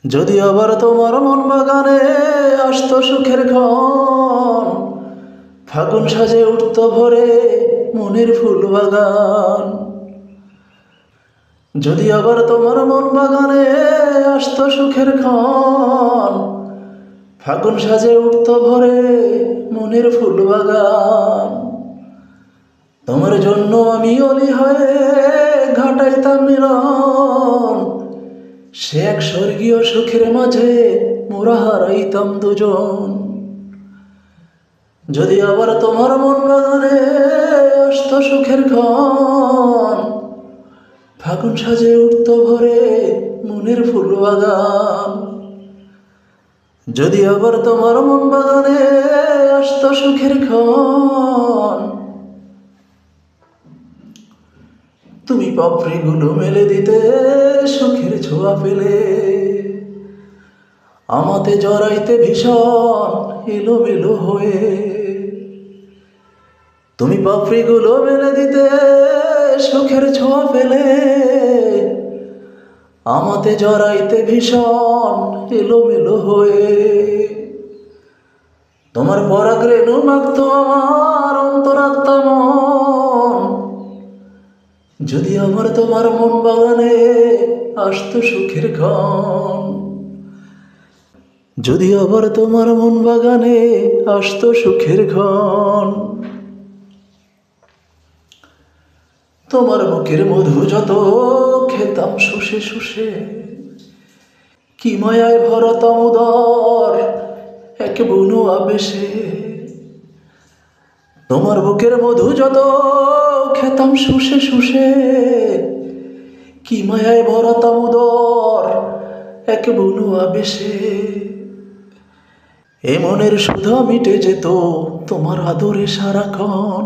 যদি আবার তোমার মন বাগানে আসতো সুখের ক্ষণ, ফাগুন সাজে উঠত ভরে মনের ফুল বাগান। যদি আবার তোমার মন বাগানে আসতো সুখের ক্ষণ, ফাগুন সাজে উঠত ভরে মনের ফুল বাগান। তোমার জন্য আমি অলি হয়ে ঘটাইতাম মিলন, সে এক স্বর্গীয় সুখের মাঝে মোরা হারাইতাম দুজন। যদি আবার তোমার মন বাগানে আসতো সুখের ক্ষণ, ফাগুন সাজে উঠত ভরে মনের ফুল বাগান। যদি আবার তোমার মন বাগানে আসতো সুখের ক্ষণ, তুমি পাপড়িগুলো মেলে দিতে সুখের ছোঁয়া পেলে, আমাতে জড়াইতে ভীষণ এলোমেলো হয়ে। তুমি পাপড়িগুলো মেলে দিতে সুখের ছোঁয়া পেলে, আমাতে জড়াইতে ভীষণ এলোমেলো হয়ে। তোমার পরাগ রেণু মাখত আমার অন্তরাত্মা মন, যদি আবার তোমার মন বাগানে আসতো সুখের ক্ষণ। যদি আবার তোমার মন বাগানে আসতো সুখের ক্ষণ। তোমার মুখের মধু যত খেতাম শুষে শুষে, কি মায়ায় ভরতাম উদর এক বুনো আবেশে। তোমার বুকের মধু যত খেতাম শুষে শুষে, কি মায়ায় ভরতাম উদর এক বুনো আবেশে। এ মনের সুধা মিটে যেত তোমার আদরে সারাক্ষণ।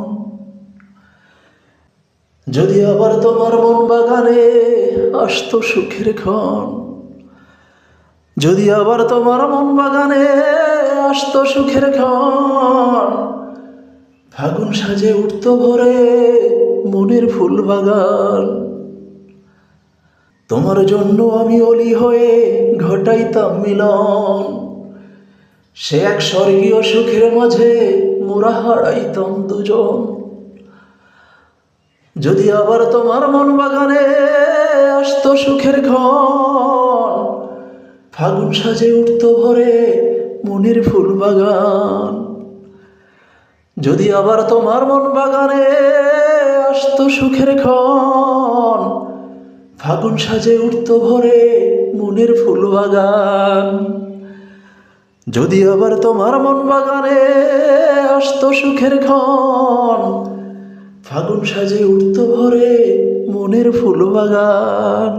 যদি আবার তোমার মন বাগানে আসতো সুখের ক্ষণ। যদি আবার তোমার মন বাগানে আসতো সুখের ক্ষণ, ফাগুন সাজে উঠত ভরে মনের ফুল বাগান। তোমার জন্য আমি অলি হয়ে ঘটাইতাম মিলন, সে এক স্বর্গীয় সুখের মাঝে মোরা হারাইতাম দুজন। যদি আবার তোমার মন বাগানে আসতো সুখের ক্ষণ, ফাগুন সাজে উঠত ভরে মনের ফুল বাগান। যদি আবার তোমার মন বাগানে আসতো সুখের ক্ষণ, ফাগুন সাজে উঠত ভরে মনের ফুল বাগান। যদি আবার তোমার মন বাগানে আসতো সুখের ক্ষণ, ফাগুন সাজে উঠত ভরে মনের ফুল বাগান।